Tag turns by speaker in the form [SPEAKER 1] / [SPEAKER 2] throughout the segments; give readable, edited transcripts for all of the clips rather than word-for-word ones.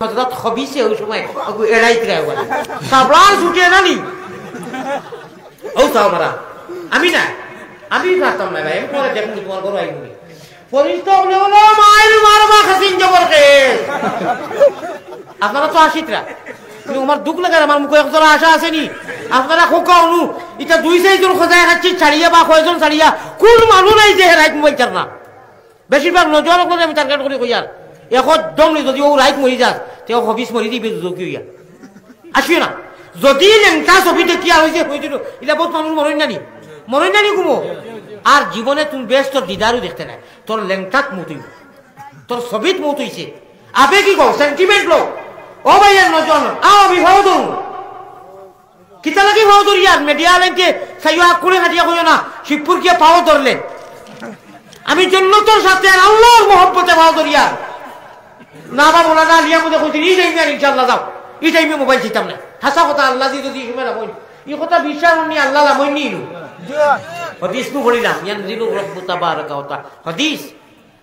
[SPEAKER 1] হযরত খবিসে ওই সময় এড়াইতে রায় বলে সাবলার ছুটে নানি ও সাবরা আমি না আমি পারতাম না ভাই আমি পরে দেখুন তোমার ঘর আইবনি পরিস্থিতি বলে হলো মায়ের মারবা খাসিন জবরকে আপনারা তো আসিতরা কিন্তু আমার দুঃখ লাগে আমার মুখে একজন আশা আসেনি আপনারা খোকাউনু এটা দুই চারজন খোঁজায় খাচ্ছি ছাড়িয়া বা কয়জন ছাড়িয়া কোন মানুষ নাই যে রাইট মোবাইল চার না বেশিরভাগ নজর করে আমি টার্গেট করে কই আর এখন দম নেই যদি ও রাইট মরি যাস তেও হবিস মরি দিবে যোগ্য ইয়া আসিও না যদি লেংটা ছবি দেখি আর হয়েছে হয়েছিল এটা বহুত মানুষ মরই নানি কুমো আর জীবনে তুমি বেশ তোর দিদারও দেখতে নাই তোর লেংটাত মতুই তোর ছবিত মত হইছে আবে কি কও সেন্টিমেন্ট লো ও ভাইয়ের নজন আও বিভাও দৌ কিতা লাগি ভাও ধরি আর মিডিয়া লাইনতে সাইও হাত করে হাতিয়া কইও না শিবপুর কে পাও ধরলেন আমি জন্নতর সাথে আল্লাহর মহব্বতে ভাও ধরিয়া না বা বলা না লিয়া মধ্যে কইছি এই টাইমে ইনশাআল্লাহ যাও এই টাইমে মোবাইল দিতাম না হাসা কথা আল্লাহ যদি সময় না কই এই কথা বিশ্বাস নি আল্লাহ লা মই নিলু হাদিস নু বলিলাম ইয়ানজিলু রাব্বু তাবারাকা ওয়া তাআলা হাদিস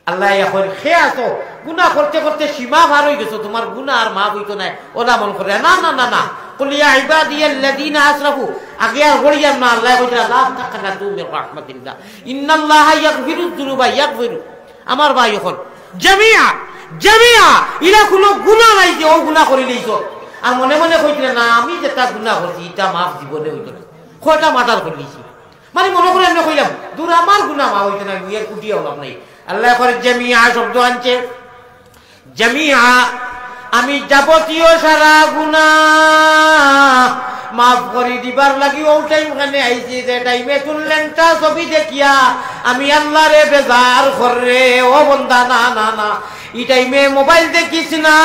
[SPEAKER 1] আল্লাহ এখন খেয়াছো গুনাহ করতে করতে সীমা পার হই গেছো তোমার গুনাহ আর মাফ হইতো না ওলা মন করে না না না না কুল ইয়া ইবাদিয়াল্লাযিনা আসরাফু আগে আর বলিয়াম না আল্লাহ কইরা লা তাকানাতু মির রাহমাতিল্লাহ ইন্নাল্লাহা ইয়াগফিরুয যুনুবা ইয়াগফিরু আমার ভাই এখন জামিয়া ইলা কোনো গুনাহ নাই যে ও গুনাহ করি লইছো আর মনে মনে কইছিলে না আমি যেটা গুনাহ করছি এটা মাফ জীবনে হইতো না কয়টা মাটার করে লইছি মানে মনে করে আমি কইলাম দূর আমার গুনাহ মাফ হইতো না এর কুটিয়া হলাম নাই আল্লাহ করে জামিয়া শব্দ আনছে জামিয়া আমি যাবতীয় সারা গুনাহ মাফ করে দিবার লাগি ও টাইম খানে আইছি যে টাইমে তুললেনটা ছবি দেখিয়া আমি আল্লাহরে বেজার করে ও বন্দা না না না এই টাইমে মোবাইল দেখিস না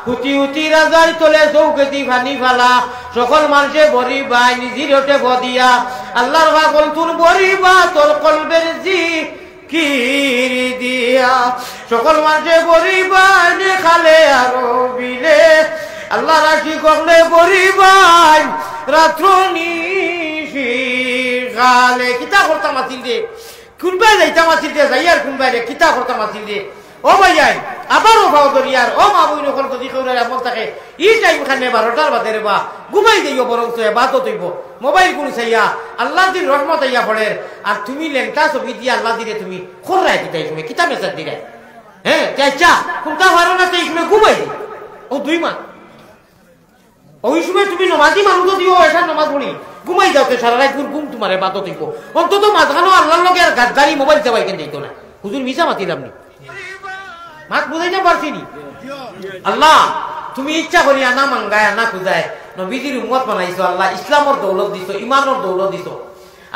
[SPEAKER 1] হুতি রাজার তোলে চৌকেতি ভানি ফালা সকল মানুষে বরিবা নিজের ওটে বদিয়া আল্লাহর পাগল তোর বরিবা তোর কলবের জি কিরি দিয়া সকল মানুষে বরিবা খালে আরো বিলে আল্লাহ রাশি করলে বরিবাই রাত্র নিশি খালে কিতা করতাম আছিল রে কোনবাই যাইতাম আছিল রে যাই আর কোনবাই রে কিতা করতাম আছিল রে ও ভাইয়াই আবারও ভাও দরিয়ার ও মা বই নকল যদি কেউ এমন থাকে এই টাইম খানে 12টার বাদে রে বা ঘুমাই যাইও বরং তো বাতো তৈব মোবাইল কোন চাইয়া আল্লাহ দিন রহমত আইয়া পড়ের আর তুমি লেংটা ছবি দিয়া আল্লাহ দিলে তুমি খোরাই দিতে তুমি কিতা মেসেজ দিলে হ্যাঁ চাচা কোনটা ভালো না তাই তুমি ঘুমাই ও 2 মাস ওই সময় তুমি নমাজি মানুষ দিও এটা নমাজ পড়ি ঘুমাই যাও সারা রাত ঘুম তোমারে বাতো তৈব অন্তত মাঝখানো আল্লাহর লগে আর গাড়ি মোবাইল চাবাই কেন যাইতো না হুজুর মিশা মাতিলাম নি মাত বুঝাইতে পারছি নি আল্লাহ তুমি ইচ্ছা করিয়া না মাঙ্গায় না খুঁজায় নবীজির উম্মত বানাইছো আল্লাহ ইসলামর দৌলত দিছো ইমানের দৌলত দিছো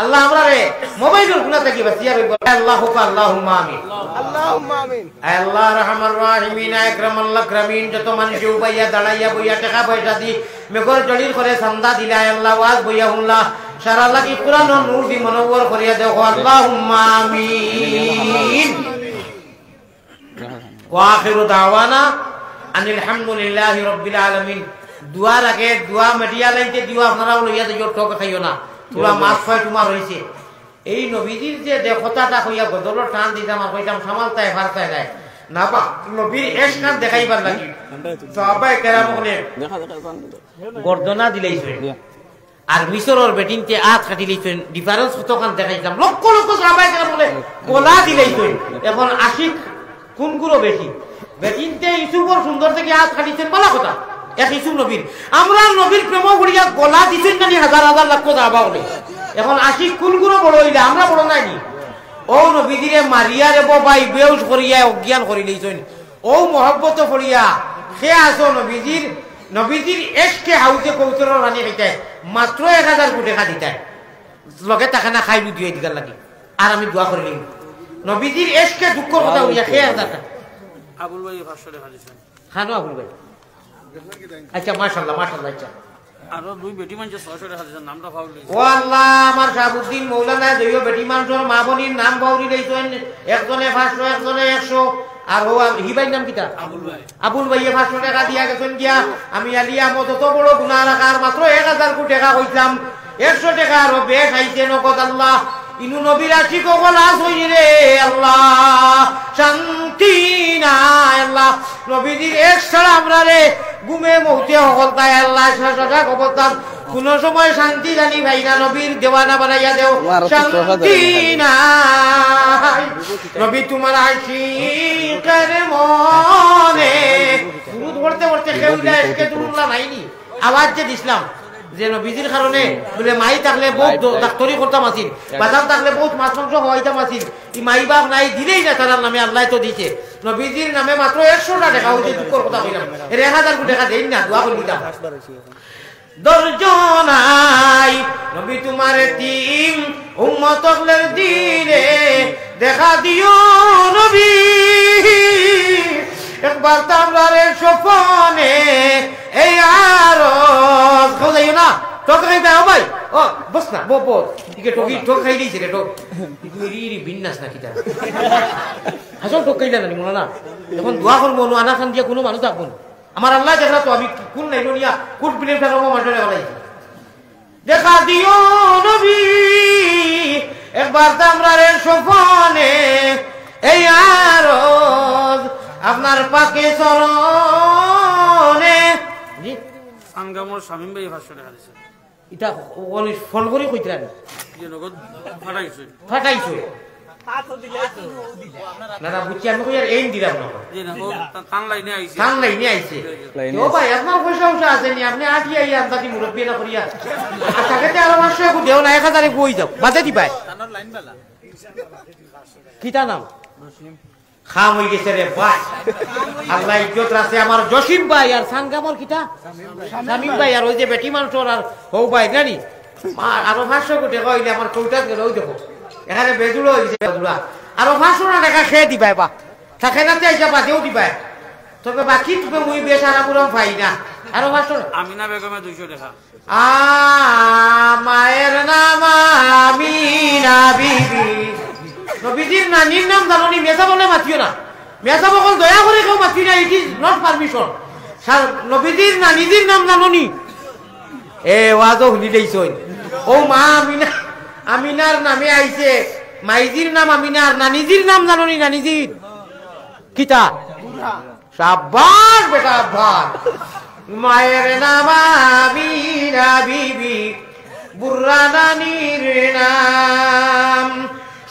[SPEAKER 1] আল্লাহ আমরা রে মোবাইলের গুনাহ থেকে বাঁচিয়া রইব আল্লাহুম্মা আমিন আল্লাহুম্মা আমিন আল্লাহ রহমার রহিমিন আকরামাল আকরামিন যত মানুষ উবাইয়া দাঁড়াইয়া বইয়া টাকা পয়সা দি মেঘর জলির করে চান্দা দিলা আল্লাহ ওয়াজ বইয়া হুল্লাহ সারা লাগি কুরআনের নূর দি মনোবর করিয়া দেখো আল্লাহুম্মা আমিন ওয়াখিরু দাওয়ানা আনিল হামদুলিল্লাহি রাব্বিল আলামিন দুয়ার আগে দুয়া মিডিয়া লাইনতে দিও আপনারা লইয়া যাইও ঠক খাইও না তোরা মাছ খায় তোমার হইছে এই নবীজির যে দেখতাটা কইয়া গদলর টান দিতাম আর কইতাম সামালতায় ফারতায় নাই না বা নবীর এসকান দেখাইবার লাগি সাহাবায়ে কেরাম বলে গর্দনা দিলাইছে আর মিশরের বেটিনতে আত কাটি লইছেন ডিফারেন্স কতখান দেখাইতাম লক্ষ লক্ষ সাহাবায়ে কেরাম বলে গোলা দিলাইছেন এখন আশিক কোনগুলো বেশি বেটিনতে ইসুফর সুন্দর থেকে হাত কাটিছেন বলা কথা এক ইসুফ নবীর আমরা নবীর প্রেম করিয়া গলা দিছেন নানি হাজার হাজার লাখ যাবা বলে এখন আশিক কোনগুলো বড় হইলে আমরা বড় নাইনি ও নবীদিরে মারিয়া রে বাই বেউস করিয়া অজ্ঞান করি লইছেন ও মহব্বত করিয়া সে আসো নবীজির এসকে হাউতে কৌতর রানী খাইতায় মাত্র 1000 কোটি টাকা দিতায় লগে টাকা না খাইলু দিয়ে দিগার লাগি আর আমি দোয়া করি নবীজির এসকে দুঃখ কথা হইয়া খেয়ে আসা আবুল ভাই 500 টাকা দিছেন খানো আবুল ভাই আচ্ছা মাশাআল্লাহ আচ্ছা আর দুই বেটি মানুষ 600 টাকা দিছেন নামটা ফাউল লইছে ও আল্লাহ আমার শাহাবুদ্দিন মাওলানা দুইও বেটি মানুষের মা বোনের নাম ফাউলি লইছেন একজনে 500 একজনে 100 আর ও হিবাই নাম কিটা আবুল ভাই 500 টাকা দিয়া গেছেন গিয়া আমি আলিয়া মত তো বড় গুনাহ রাখার মাত্র 1000 কোটি টাকা কইতাম 100 টাকা আর বেশ আইছে নগদ আল্লাহ ইনু নবীর আশিক লাশ হই রে আল্লাহ শান্তি নাই আল্লাহ নবীজির এক ছাড়া আমরা রে ঘুমে মৌতে সকল তাই আল্লাহ সজাগ অবস্থান কোন সময় শান্তি জানি ভাই না নবীর দেওয়ানা বানাইয়া দেও শান্তি নাই নবী তোমার আশিকের মনে দুরূদ পড়তে পড়তে কেউ যায় কে দুরূদলা নাইনি আওয়াজ যে দিছিলাম যে নবীজির কারণে বলে মাই থাকলে বহুত ডাক্তারি করতাম আসিল বাজার থাকলে বহুত মাছ মাংস হওয়াইতাম আসিল এই মাই বাপ নাই দিলেই না তার নামে আল্লাহ তো দিছে নবীজির নামে মাত্র 100টা টাকা হইছে দুঃখর কথা কইলাম 1000 টাকা দেই না দোয়া করে দিতাম দর্জনাই নবী তোমার তিন উম্মতদের দিনে দেখা দিও নবী একবার তামরারে সফনে এই আরজ খাইও না টক খাই দাও ভাই ও বস না বো বো দিকে টকি টক খাই দিছে রে টক ইরি বিন্যাস না কিটা হাসন টক খাইলা না মনে না এখন দোয়া করবো আনা খান দিয়ে কোনো মানুষ থাকবো আমার আল্লাহ দেখা তো আমি কোন নাই নিয়া কোট বিলে ফেলাবো মাঠে বলাই দেখা দিও নবী একবার তামরারে সফনে এই আরজ আপনার পাকে চরণে জি
[SPEAKER 2] আঙ্গামর শামিম ভাই 500 টাকা দিছে
[SPEAKER 1] এটা ওনি ফোন করে কইতরানি
[SPEAKER 2] যে নগদ ফাটাইছে
[SPEAKER 1] ফাটাইছো না না বুঝছি আমি কই আর এইন দিলাম না
[SPEAKER 2] যে না ও টান লাইনে আইছে
[SPEAKER 1] টান লাইনে আইছে ও ভাই আপনার পয়সা আছে নি আপনি আটি আই আমদানি মুরব্বি না করিয়া আটাকে আরো 500 কো দেও না 1000 এ কই যাও বাজে দি ভাই টানার লাইন বালা কিটা নাম খাম হই গেছে রে ভাই আল্লাহ ইজ্জত রাখে আমার জসিম ভাই আর সানগামর কিটা শামিম ভাই আর ওই যে বেটি মানুষর আর হও ভাই জানি আরো 500 কোটি কইলে আমার কৌটা গেল ওই দেখো এখানে বেজুড়ো হইছে বেজুড়া আরো 500 টাকা খেয়ে দিবাই বা থাকে না তাই যাবা দেও দিবাই তবে বাকি তুমি মুই বেচারা পুরো পাই না আরো 500
[SPEAKER 2] আমিনা বেগমে 200 টাকা
[SPEAKER 1] মায়ের নাম আমিনা বিবি নবীজির নানির নাম জাননি মেসা বলে মাতিও না মেসা বকল দয়া করে কেউ মাতি না ইট ইজ নট পারমিশন নবীজির নানিজির নাম জাননি এ ওয়াজও শুনি দেইছই ও মা আমিনা আমিনার নামে আইছে মাইজির নাম আমিনা আর নানিজির নাম জাননি নানিজির কিতা শাবাশ বেটা আব্বাস মায়ের নাম আমিনা বিবি বুর্রা নানির নাম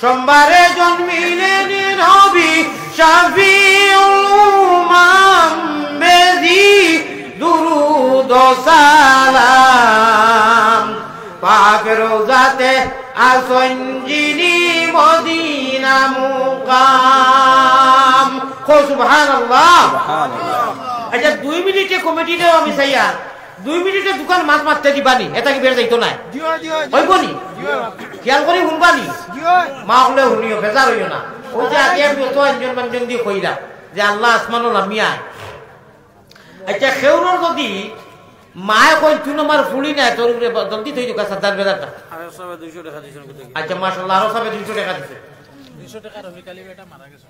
[SPEAKER 1] সোমবারে জন্মিলেন নবী শাফিউল উম্মাম বেদি দুরুদ ও সালাম পাক রওজাতে আসন যিনি মদিনা মুকাম কো সুবহানাল্লাহ আচ্ছা 2 মিনিটে কমিটিতে আমি চাইয়া 2 মিনিটে দোকান মাছ মারতে দিবানি এটা কি বের যাইতো না হইবনি খেয়াল করে শুনবানি মা হলে শুনিও বেজার হইও না ওই যে আগে আমি অত একজন মানুষজন দিয়ে কইলাম যে আল্লাহ আসমানুল আমিয়া আচ্ছা খেউরর যদি মায়ে কই তুই আমার ফুলি না তোর জলদি থই দিকা 70 বেজারটা
[SPEAKER 2] আর সবে 200 টাকা দিছেন কত
[SPEAKER 1] আচ্ছা মাশাআল্লাহ আরো সবে 200 টাকা দিছে
[SPEAKER 2] 200 টাকা রফিকালি বেটা মারা গেছে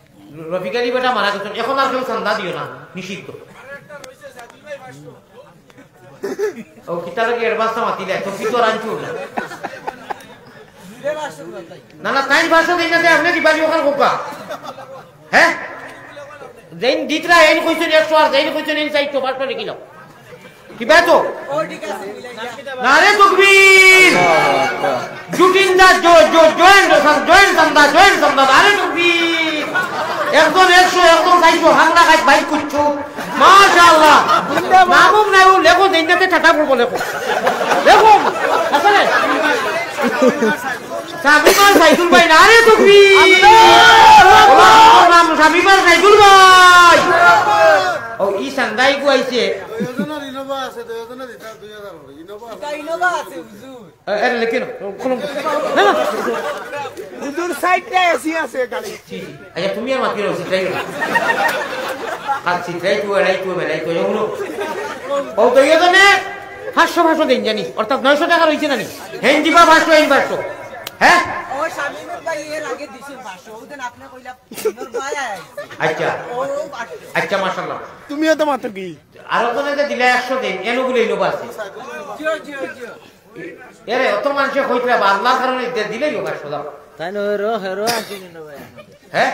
[SPEAKER 1] রফিকালি বেটা মারা গেছে এখন আর কেউ চান্দা দিও না নিষিদ্ধ ও কিতারে কি এডভান্স মাতিলে তো কি তোর আনছো না না তাই ভাষা দেই না যে আপনি দিবানি ওখান কোকা হ্যাঁ যেন দিতরা এন কইছেন 100 আর যেন কইছেন এন 400 বারটা লিখিলো কিবা তো ও ঠিক আছে নারে তাকবীর জুটিন দা জয়েন সামদা নারে তাকবীর একদম 100 একদম 400 হামলা গাছ বাইক কুচ্ছু মাশাআল্লাহ নামুম নাই লেখো দিনতে ঠাটা পড়বো লেখো আসলে সাবিবার সাইদুল ভাই নারে তাকবীর আল্লাহু নাম সাবিবার সাইদুল ভাই ও ই সান্দাই কো আইছে ইনোভা আছে তো এজন্য দিতা 2000 ইনোভা আছে হুজুর আরে লেকিন কোন না হুজুর সাইডে এসি আছে গাড়ি আচ্ছা তুমি আর মাতি রইছি তাই না আচ্ছা তাই তুই বেলাই তো এগুলো ও তো এজন্য 500 দিন জানি অর্থাৎ 900 টাকা রইছে নানি হেন দিবা 500 ইন 500 হ্যাঁ ও শামিমের ভাই এর আগে দিছে 500 ওদিন আপনি কইলা ইনোর ভাই আচ্ছা আচ্ছা মাশাআল্লাহ তুমিও তো মাত্র কি আর ওখানে দিলে 100 দিন এনো বলে ইনোভা আছে জিও এরে অত মানুষ কইতরা আল্লাহর কারণে দিলেই 500 দাও
[SPEAKER 3] তাই না হেরো হেরো আসেনি না ভাই
[SPEAKER 1] হ্যাঁ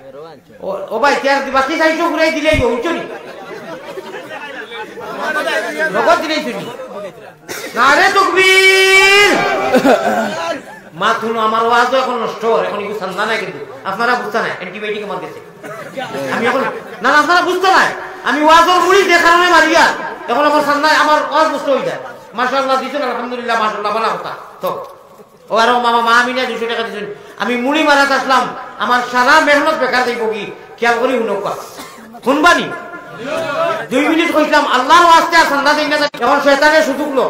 [SPEAKER 3] হেরো আনছো
[SPEAKER 1] ও ভাই তেয়ার বাকি চাইছো ঘুরাই দিলেই হইছো নি নগদ দিলেই শুনি নারে তকবীর মাথুন আমার ওয়াজ এখন নষ্ট এখন ইগু সান্না নাই কিন্তু আপনারা বুঝতে না অ্যান্টিবায়োটিক আমার গেছে আমি এখন না না আপনারা বুঝতে না আমি ওয়াজর মুড়ি দেখানো মারিয়া এখন আমার সান্না আমার ওয়াজ নষ্ট হয়ে যায় মাশাআল্লাহ দিছেন আলহামদুলিল্লাহ মাশাআল্লাহ ভালো কথা তো ও আর মামা মা আমি না 200 টাকা দিছেন আমি মুড়ি মারাতে আসলাম আমার সারা মেহনত বেকার যাইব কি খেয়াল করি শুনবা শুনবানি 2 মিনিট কইলাম আল্লাহর ওয়াস্তে আর সান্না দেই না এখন শয়তানের সুযোগ লো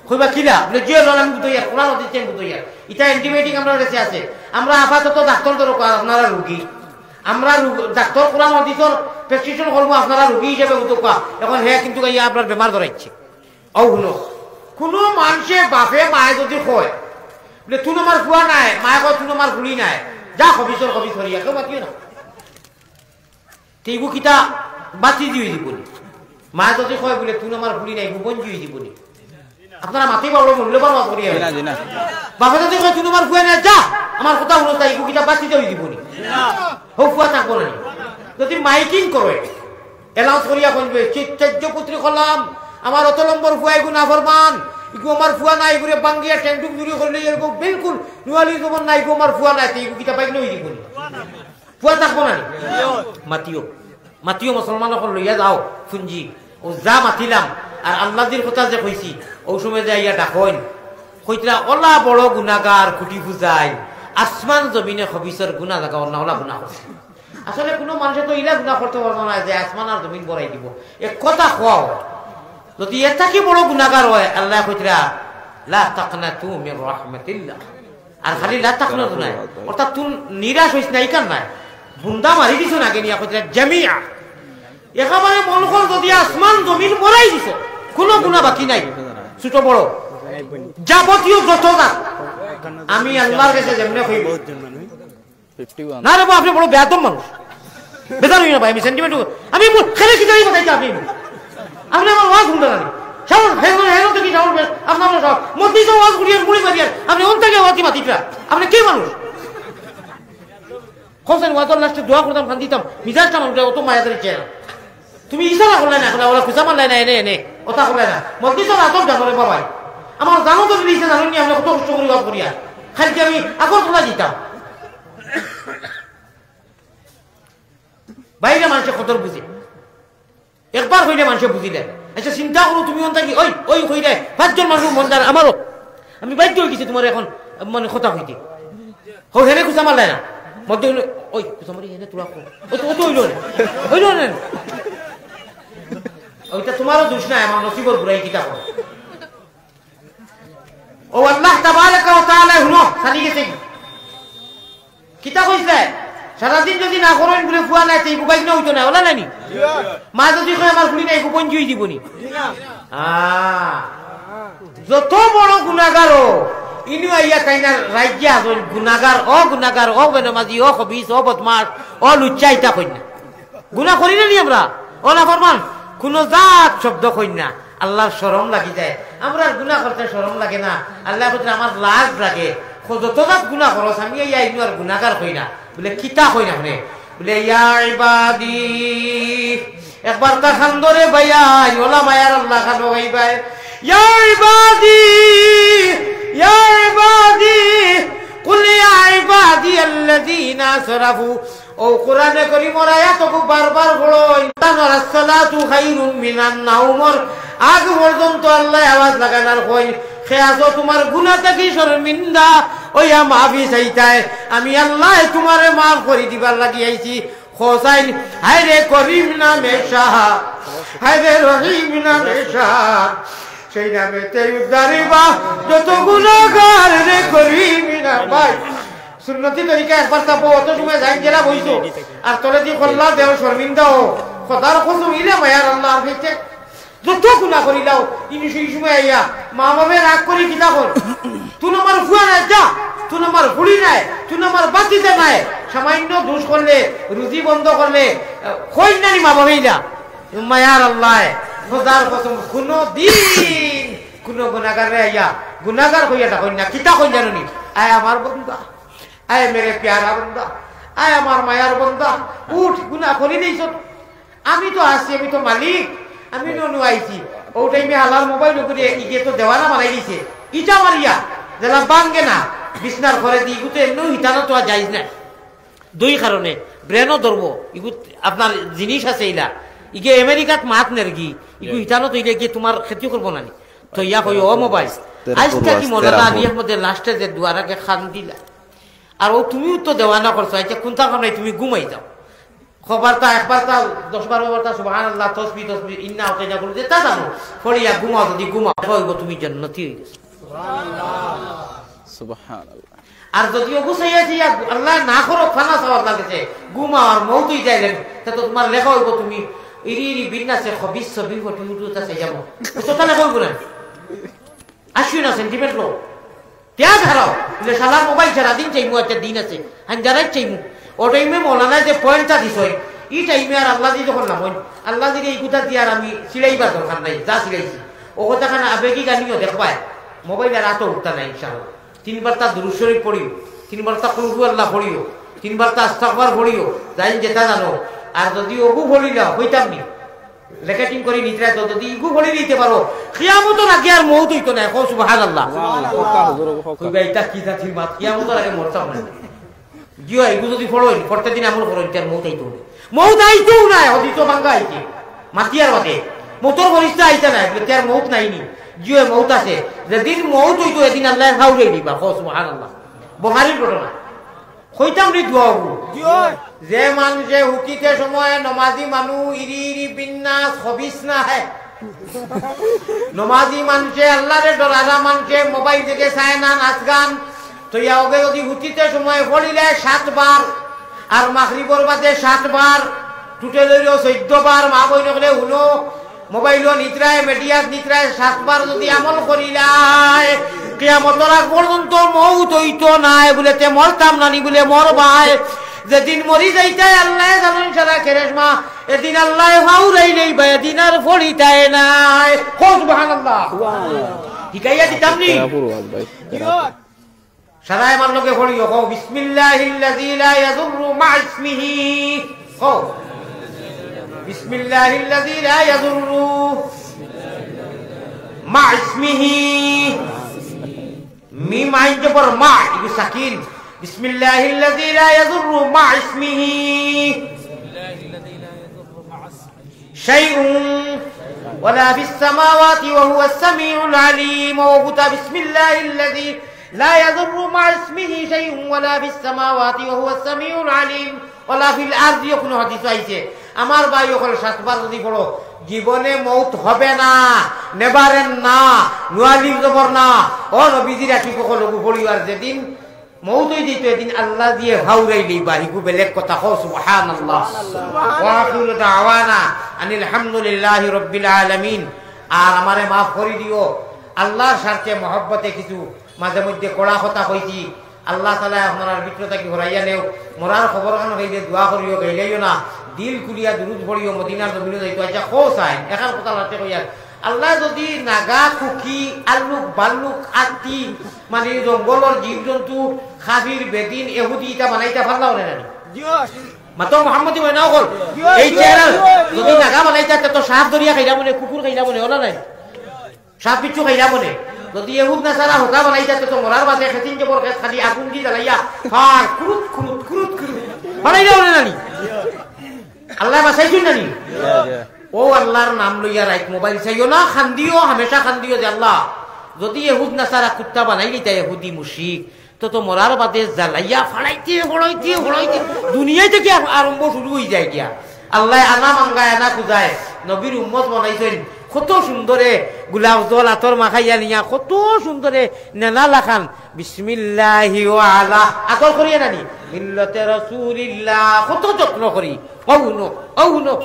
[SPEAKER 1] কইবা কিলা বলে যে ললাম বুতইয়া কোরআন দিতেন বুতইয়া এটা অ্যান্টিবায়োটিক আমরা কাছে আছে আমরা আপাতত ডাক্তার দরকার আপনারা রোগী আমরা ডাক্তার কোরআন হাদিসের প্রেসক্রিপশন করব আপনারা রোগী হিসেবে বুতকা এখন হে কিন্তু ইয়া আপনার বেমার ধরাইছে ও শুনো কোনো মানুষে বাপে মায়ে যদি কয় বলে তুই আমার ফুয়া নাই মায়ে কয় তুই আমার ফুলি নাই যা হবিসর হবি ধরিয়া কেউ বাকি না তেইবু কিতা বাতি দিয়ে দিবনি মায়ে যদি কয় বলে তুই আমার ফুলি নাই গোপন দিয়ে দিবনি আপনারা মাতি বড় মূল্যবান মাছ করিয়া বাপে যদি কয় তুই আমার ফুয়া নাই যা আমার কথা শুনো তাই কিতা বাতি দিয়ে দিবনি হোক ফুয়া থাকবো না যদি মাইকিং করে এলাউন্স করিয়া কইবে চিত্তাজ্য পুত্রী করলাম আমার অত নম্বর ফুয়াই গুনা ফরমান ইগু আমার ফুয়া নাই ঘুরে বাঙ্গিয়া টেন্টুক জুড়ি করলে এরকম বিলকুল নুয়ালি তোমার নাই গো আমার ফুয়া নাই ইগু কিতা পাই লই দিবনি ফুয়া থাকবো না মাতিও মাতিও মুসলমান এখন লইয়া যাও ফুঞ্জি ও যা মাতিলাম আর আল্লাহদের কথা যে কইছি ও সময় যে ইয়া ডাকইন কইতরা ওলা বড় গুনাহগার খুঁটি ফুজাই আসমান জমিনে খবিসের গুনাহ জায়গা ওলা ওলা গুনাহ করছে আসলে কোনো মানুষে তো ইলা গুনাহ করতে পারবে না যে আসমান আর জমিন বড়াই দিব এক কথা কোয়া যদি এটা কি বড় গুনাহগার হয় আল্লাহ কইতরা লা তাকনাতু মির রাহমাতিল্লাহ আর খালি লা তাকনাতু না অর্থাৎ তুই নিরাশ হইস না ইকান না বুন্দা মারি দিছ না কেনিয়া কইতরা জামিআ একেবারে মন কর যদি আসমান জমিন বড়াই দিছ কোনো গুনাহ বাকি নাই ছোট বড় যাবতীয় যত না আমি আল্লাহর কাছে যেমনে কইব না রে আপনি বড় বেয়াদব মানুষ বেজার হই না ভাই আমি সেন্টিমেন্ট আমি খেলে কি যাই বতাইতে আপনি আপনি আমার ওয়াজ শুনতে না শাওন হেনো তো কি শাওন আপনার সব মধ্যে তো ওয়াজ করিয়া মুড়ি মারিয়া আপনি অন থেকে ওয়াজ মাতিটা আপনি কি মানুষ কোনসেন ওয়াজর লাস্টে দোয়া করতাম খান দিতাম মিজাজটা মানুষ অত মায়া ধরেছে তুমি ইশারা করলে না ওরা খুঁজা মারলে না এনে এনে কথা করলে না মধ্যে তো রাতর জানলে বাবাই আমার জানো তো দিয়েছে জানুন নি আমরা কত কষ্ট করি ওয়াজ করিয়া খালি আমি আগর তোলা দিতাম বাইরে মানুষে কদর বুঝে একবার হইলে মানুষে বুঝিলে আচ্ছা চিন্তা করো তুমি অন্তা কি ওই ওই হইলে 5 জন মানুষ মন জানে আমারও আমি বাধ্য হয়ে গেছি তোমার এখন মানে কথা হইতে হো হেনে খুঁজা মারলে না মধ্যে ওই খুঁজা মারি হেনে তোরা ও তো হইল না ওইটা তোমারও দোষ নাই আমার নসিবর বুড়াই কিতা করো ও আল্লাহ তাবারাকা ওয়া তাআলা হুনো সানি গেছে কিতা কইছে সারাদিন যদি না করেন বলে ফুয়া নাই তাই বুবাই না হইতো না ওলা নানি মা যদি কয় আমার ফুলি নাই গোপন জুই দিবনি যত বড় গুনাহগার ইনি আইয়া কাইনা রাজ্য আসল গুনাহগার ও বেনামাজি ও খবিস ও বদমাশ ও লুচ্চাইতা কইনা গুনাহ করি না নি আমরা ও না ফরমান কোন জাত শব্দ কইনা আল্লাহর শরম লাগি যায় আমরা গুনাহ করতে শরম লাগে না আল্লাহ কইতে আমার লাজ লাগে যত জাত গুনাহ করছ আমি ইয়া ইনু আর গুনাহগার কইনা বলে কিতা কইনা মানে বলে ইয়া ইবাদি একবার তা খান্দরে ভাইয়া ওলা মায়ার আল্লাহ খানো ভাই ভাই ইয়া ইবাদি কুল ইয়া ইবাদি আল্লাযীনা আসরাফু ও কোরআনে কারীমের আয়াতকে বারবার পড়ো ইন্নাস সালাতু খায়রুম মিনান নাওমর আগ পর্যন্ত আল্লাহ আওয়াজ লাগানোর কই খেয়াছো তোমার গুনাহ থেকে শর্মিন্দা ওইয়া মাফি চাইতায় আমি আল্লাহ তোমারে মাফ করে দিবার লাগি আইছি হোসাইন হায়রে করিম নামে শাহ হায়রে রহিম নামে শাহ সেই নামে তে উদ্ধারিবা যত গুনাহগার রে করিম না ভাই সুন্নতি তরিকা একবার তাপো অত সময় যাই গেলা বইছো আর তোরে দি খল্লা দেও শর্মিন্দা ও খোদার কসম ইলে মায়ার আল্লাহ হইছে যত গুনাহ করিলাও ইনি সেই সময় আইয়া মা বাবা রাগ করি কিতা কর তুই আমার ফুয়া না যা তুই আমার ফুড়ি নাই তুই আমার বাতিতে নাই সামান্য দোষ করলে রুজি বন্ধ করলে কই নানি মা বাবাইলা মায়ার আল্লাহ খোদার কসম কোনো দিন কোন গুনাহগার রে আইয়া গুনাহগার কইয়া তা কই না কিতা কই জানোনি আয় আমার বন্ধু আয় মেরে প্যারা বন্ধা, আয় আমার মায়ার বন্ধা, উঠ, গুনাহ করি দিয়েছ। আমি তো আছি, আমি তো মালিক, আমি ননু আইছি। ও টাইমে হালাল মোবাইল করে ইগে তো দেওয়ানা বানাই দিছে, ইটা মারিয়া যেন বাঙ্গে না বিছনার ঘরে দিয়ে ইগুতো এমনি হিটানো তো আর যাইজ না। দুই কারণে ব্রেনও ধরবো, ইগু আপনার জিনিস আছে ইলা, ইগে আমেরিকাত মাত নেরগি, ইগু হিটানো তো ইলে গিয়ে তোমার ক্ষতি করবো না। তো ইয়া কই ও মোবাইল আজটা কি মনে না নিয়ে মধ্যে লাস্টে যে দুয়ারাকে খান দিলা, আর ও তুমিও তো দেওয়ানা করছো। আচ্ছা কোনটা কারণে তুমি ঘুমাই যাও, খবরটা একবারটা 10-12 বারটা সুবহানাল্লাহ তসবিহ তসবিহ ইন্না হতে না বলতে তা জানো ফড়িয়া ঘুমাও, যদি ঘুমাও হইব তুমি জান্নাতি হয়ে গেছো। সুবহানাল্লাহ সুবহানাল্লাহ। আর যদি অবশ্যই আল্লাহ না করো ফানা সওয়াব লাগছে ঘুমাও আর মৌতই যাইলেন, তা তো তোমার লেখা হইব তুমি ইরি ইরি বিন্নাসে খবিস সবি ফটি উঠুতা চাই যাবো, তো তাহলে কইব না আসি না সেন্টিমেন্ট লো ত্যাগ হারাও বলে সালা মোবাইল ছাড়া দিন চাইমু, একটা দিন আছে হাজারাই চাইমু। ও টাইমে মৌলানা যে পয়েন্টটা দিছ এই টাইমে আর আল্লাহ দিয়ে যখন নামন, আল্লাহ দিয়ে এই কথা দিয়ে আর আমি সিলাইবার দরকার নাই, যা সিলাইছি ও কথা খানা আবেগি গানিও দেখবায় মোবাইল আর আতো উঠতা নাই। ইনশাআল্লাহ 3 বার তা দুরূদ শরীফ পড়িও, 3 বার তা কুল আল্লাহ পড়িও, 3 বার তা ইস্তিগফার পড়িও, যাই যেটা জানো। আর যদি ওগু পড়িলা হইতাম নি লেখাটিং করি নিত্রা, তো যদি ইগু পড়ি নিতে পারো কিয়ামতের আগে আর মউত হইতো না। এখন সুবহানাল্লাহ কইবা এটা কি জাতির মাত, কিয়ামতের আগে মরতাম না। জিও ইগু যদি পড়োই পড়তে দিন আমল করো, তার মউত হইতো না, মউত আইতো না, হদিতো ভাঙ্গা আইছে মাতিয়ার বাদে মোটর বরিষ্ঠ আইতা না, তার মউত নাইনি। জিও মউত আছে, যেদিন মউত হইতো এদিন আল্লাহ হাউরে দিবা। সুবহানাল্লাহ বুখারীর ঘটনা হইতাম নি দোয়া যে মানুষে হুকিতে সময় নমাজি মানুষ ইরি ইরি বিন্যাস হবিস না হয়, নমাজি মানুষে আল্লাহরে ডরারা মানুষে মোবাইল থেকে চায় না নাচ গান, তো ইয়াকে যদি হুকিতে সময় পড়িলে 7 বার আর মাগরিবর বাদে 7 বার টুটেল 14 বার, মা বইন করে হুনো মোবাইলও নিত্রায় মিডিয়াত নিত্রায় 7 বার যদি আমল করিলাই কিয়ামতের আগ পর্যন্ত মউত হইতো নাই বলে তে মরতাম নানি বলে মরবাই। যেদিন মরি যাইতাই আল্লাহ জানেন সারা কেরেশমা, এদিন আল্লাহ হাউরাই লইবা, এদিন আর ফড়িতাই নাই। সুবহানাল্লাহ হিকাইয়া দিতাম নি সারা আমার লোকে ফড়িও কও বিসমিল্লাহিল্লাযী লা ইয়াদুররু মা ইসমিহি, কও বিসমিল্লাহিল্লাযী লা ইয়াদুররু মা ইসমিহি, মিম আইন জবর মা ইগু সাকিন, বিসমিল্লাহিল্লাযী লা ইয়াদুররু মা ইসমিহি শাইউন ওয়ালা ফিস সামাওয়াতি ওয়া হুয়াস সামিউল আলীম। ওয়া বুতা বিসমিল্লাহিল্লাযী লা ইয়াদুররু মা ইসমিহি শাইউন ওয়ালা ফিস সামাওয়াতি ওয়া হুয়াস সামিউল আলীম ওয়ালা ফিল আরদি। কোন হাদিস আইছে আমার ভাই ওখানে 7 বার যদি পড়ো জীবনে মৌত হবে না, নেবারেন না, নুয়ালিম জবর না। ও নবীজির কি কখনো পড়িবার যেদিন মৌত হয়ে যেত এদিন আল্লাহ দিয়ে হাউরাই লইবা, হিকু বেলেগ কথা। কও সুবহানাল্লাহ ওয়া আখিরু দাওয়ানা আনিল হামদুলিল্লাহি রাব্বিল আলামিন। আর আমারে মাফ করে দিও, আল্লাহর স্বার্থে মহব্বতে কিছু মাঝে মধ্যে কড়া কথা কইছি, আল্লাহ তাআলা আপনার ভিতরটা কি ঘরাইয়া নেও, মরার খবর খান হইলে দোয়া করিও, গাইলাইও না, দিল খুলিয়া দুরুদ পড়িও, মদিনার জমিনে যাইতো। আচ্ছা কো চাই একার কথা লাতে কইয়া আল্লাহ যদি নাগা খুকি আল্লুক বাল্লুক আত্তি মানে জঙ্গলের জীব জন্তু খাবির বেদিন এহুদি ইটা বানাইতা ভাল লাগে না মাতো মোহাম্মদী হয় না কল এই চেহারা যদি নাগা বানাইতা তো সাপ দরিয়া খাইলা মনে, কুকুর খাইলা মনে, ওলা নাই সাপ বিচ্ছু খাইলা মনে। যদি এহুদ না সারা হোকা বানাইতা তো মরার বাদে খেতিন জবর খেত খালি আগুন দি জ্বালাইয়া ফার কুরুত কুরুত কুরুত কুরুত বানাইলা মনে নানি আল্লাহ বাসাইছুন নানি। ও আল্লাহর নাম লইয়া রাইট মোবাইল চাইও না, খান্দিও হামেশা খান্দিও যে আল্লাহ যদি এহুদ না সারা কুত্তা বানাই দিতা এহুদি মুশরিক তো মরার বাদে জ্বালাইয়া ফাড়াইতে হড়াইতে হড়াইতে দুনিয়ায় থেকে আরম্ভ শুরু হয়ে যায় গিয়া। আল্লাহ আনা মাঙ্গায় আনা খুঁজায়, নবীর উম্মত বানাইছেন কত সুন্দরে গোলাপ জল আতর মাখাইয়া নিয়া কত সুন্দরে নেনা লাখান বিসমিল্লাহি ওয়া আলা আতর করিয়া নানি মিল্লাতে রাসূলিল্লাহ কত যত্ন করি। অউনো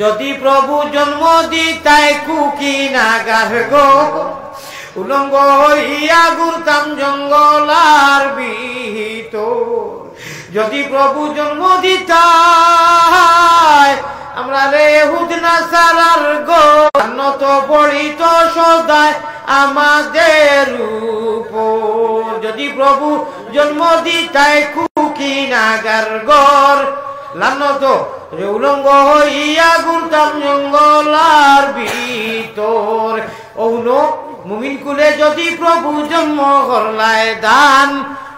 [SPEAKER 1] যদি প্রভু জন্ম দিতাই কুকি নাগার গো উলঙ্গ হইয়া ঘুরতাম জঙ্গলার ভিতর। যদি প্রভু জন্ম দিতাই আমরা রে হুদ না সারার গো রহমত পড়িত সদায় আমাদের উপর। যদি প্রভু জন্ম দিতায় কুকি নাগার গর লানত উলঙ্গ হইয়া ঘুরতাম জঙ্গলার ভিতর। অউন মুমিন কুলে যদি প্রভু জন্ম করলায় দান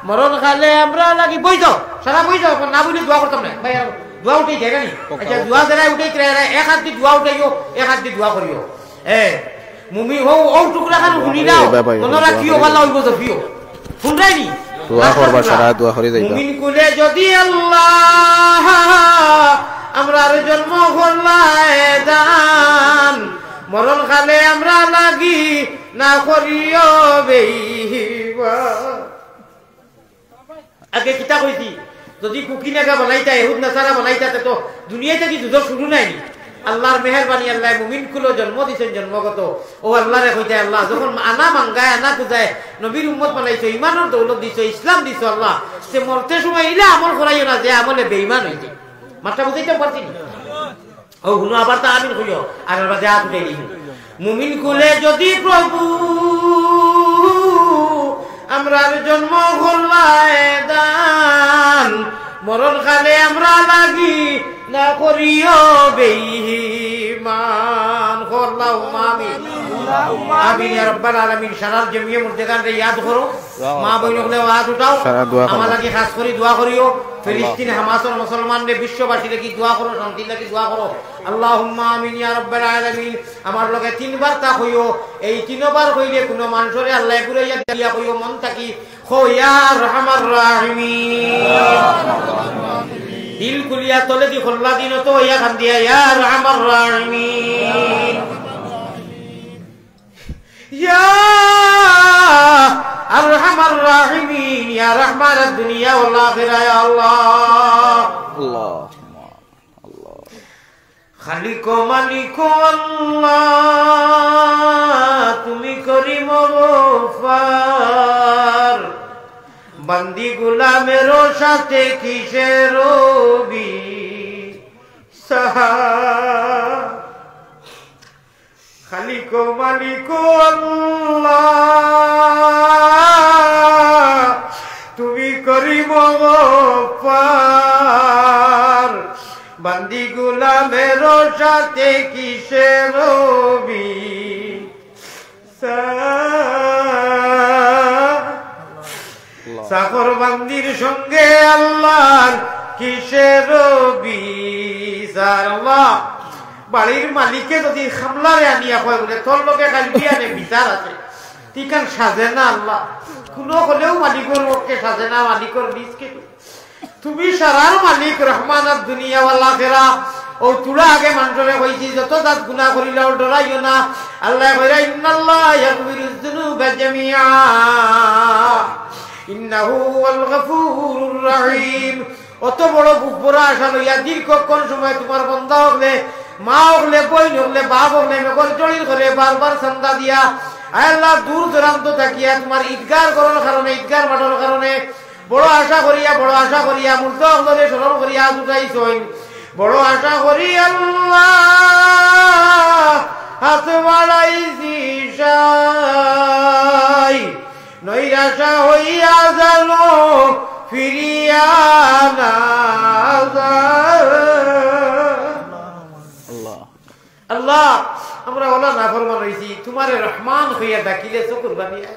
[SPEAKER 1] মরণ খালে আমরা লাগি বই যাও সারা বই যাও না বুঝলে দোয়া করতাম না ভাই দোয়া উঠে জায়গা নি আচ্ছা দোয়া দ্বারা উঠে এক হাত দিয়ে দোয়া উঠাইও এক হাত দিয়ে দোয়া করিও মুমি হও ও টুকরা খান শুনি নাও তোমরা কিও ভালো হইব তো কিও শুনরাই নি
[SPEAKER 4] দোয়া করবা সারা দোয়া করে যাইবা।
[SPEAKER 1] মুমিন কুলে যদি আল্লাহ আমরা জন্ম করলায় দান মরণ খালে আমরা লাগি না করিও বেইবা। আগে কিতা কইছি যদি কুকি নাগা বানাইতা এহুদ নাসারা বানাইতা তো দুনিয়াতে কি যুদ্ধ শুরু নাই। আল্লাহর মেহেরবানি আল্লাহ মুমিন কুলো জন্ম দিছেন জন্মগত ও আল্লাহরে কইতে আল্লাহ যখন আনা মাঙ্গায় আনা খুঁজায় নবীর উম্মত বানাইছো ইমানের দৌলত দিছো ইসলাম দিছো আল্লাহ সে মরতে সময় ইলা আমল করাইও না যে আমলে বেঈমান হইছে মাথা বুঝাইতে পারছি ও হুনো আবার তা আমিন কইও আর বাদে হাত উঠাই দিই মুমিন কুলে যদি প্রভু আমরা জন্ম করলায় দান মরণ কালে আমরা লাগি না করিও বেঈমান করলাও আমিন আমিন ইয়া রাব্বাল আলামিন। সারা জমিয়ে মুর্দেগানরে ইয়াদ করো মা বইনগুলো হাত উঠাও আমার লাগি খাস করে দোয়া করিও। ফিলিস্তিন হামাসের মুসলমানরে বিশ্ববাসী লাগি দোয়া করো শান্তি লাগি দোয়া করো। আল্লাহুম্মা আমিন ইয়া রাব্বাল আলামিন। আমার লগে তিনবার তা কইও এই তিনবার কইলে কোন মানুষরে আল্লাহ ঘুরাইয়া দিয়া কইও মন থাকি খো ইয়া রহমান রাহিমিন দিল কুলিয়া তলে দি খোল্লা দিন তো ইয়া খান দিয়া ইয়া রহমান রাহিমিন ইয়া আরহামার রাহিমিন ইয়া রহমানাদ দুনিয়া ওয়াল আখিরা ইয়া আল্লাহ
[SPEAKER 4] আল্লাহ
[SPEAKER 1] খালিক মালিক আল্লাহ তুমি করিম গফার বন্দি গোলামের সাথে কিসের বিসাহা। খালিক মালিক আল্লাহ তুমি করিম গফার বন্দি গোলামের সাথে কিসের সাগর বান্দির সঙ্গে আল্লাহর কিসের বিচার। আল্লাহ বাড়ির মালিকে যদি খামলারে আনিয়া কয় বলে তোর লোকে খালি বিয়ানে বিচার আছে ঠিকান সাজে না আল্লাহ কোনো হলেও মালিকের পক্ষে সাজে না মালিকের নিজকে তুমি সারার মালিক রহমানাত দুনিয়া ওয়াল আখিরা। ও তুলা আগে মানুষরে কইছি যত দাঁত গুনাহ করিলাও ডরাইও না আল্লাহ কইরা ইন্নাল্লাহ ইয়াগফিরুয যুনুবা জামিআ ইন্নাহু ওয়াল গফুরুর রহিম। অত বড় বুকবরা আশা লইয়া দীর্ঘক্ষণ সময় তোমার বন্ধা হলে মা হলে বই হলে বাপ হলে মেঘর জড়ির করে বারবার চান্দা দিয়া আল্লাহ দূর দূরান্ত থাকিয়া তোমার ঈদগার করার কারণে ঈদগার মাঠার কারণে বড় আশা করিয়া মূর্ত অন্তরে স্মরণ করিয়া উঠাইছইন বড় আশা করি আল্লাহ হাত বাড়াইছি সাই নৈরাশা হইয়া জানো ফিরিয়া না আল্লাহ আমরা ওলা নাফরমান হইছি তোমারে রহমান হইয়া ডাকিলে চকুর বানিয়া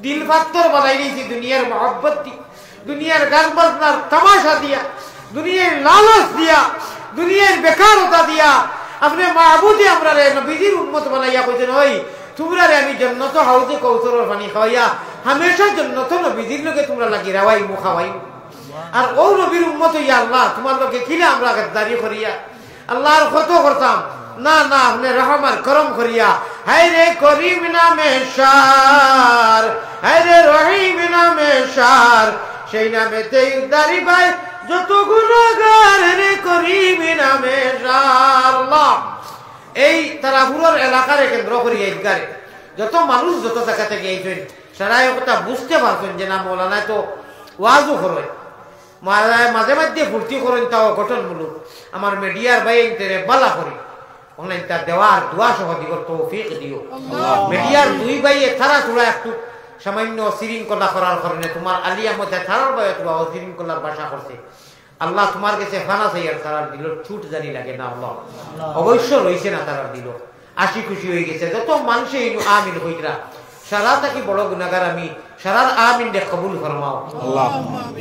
[SPEAKER 1] দিল পাত্তর বানাই দিয়েছি দুনিয়ার মহব্বত দি দুনিয়ার গান বাজনার তামাশা দিয়া দুনিয়ার লালচ দিয়া দুনিয়ার বেকারতা দিয়া আপনি মাহবুদে আমরা নবীজির উম্মত বানাইয়া কইছেন ওই তোমরা রে আমি জান্নাত হাউজে কৌসরের পানি খাওয়াইয়া হামেশা জান্নাত নবীজির লগে তোমরা লাগি রাওয়াই মু খাওয়াই আর ও নবীর উম্মত ইয়া আল্লাহ তোমার লগে কিলা আমরা গদ্দারি করিয়া আল্লাহর কত করতাম না না আপনি রহমান করম করিয়া হায় রে করিম নামে সার হায় রে রহিম নামে সার সেই নামেতে উদ্ধারি পায় যত গুনাহগার রে করিম নামে সার। আল্লাহ এই তারাপুরের এলাকারে কেন্দ্র করি ঈদগারে যত মানুষ যত জায়গা থেকে এইছেন সারাই কথা বুঝতে পারছেন যে না মৌলানায় তো ওয়াজও করেন মাঝে মাঝে ফুর্তি করেন তাও গঠনমূলক আমার মিডিয়ার ভাই বালা করি অনলাইনটা দেওয়ার দোয়া সহ দিও তৌফিক দিও মিডিয়ার দুই ভাই তারা তোরা একটু সামান্য শৃঙ্খলা করার কারণে তোমার আলিয়া মধ্যে তারার ভাই তোরা অশৃঙ্খলার ভাষা করছে আল্লাহ তোমার কাছে ফানা চাইয়ার তারার দিল ছুট জানি লাগে না আল্লাহ অবশ্য রয়েছে না তারার দিল আশি খুশি হয়ে গেছে যত মানুষে আমিন হইরা সারা থাকি বড় গুনাহগার আমি সারার আমিন রে কবুল ফরমাও আল্লাহ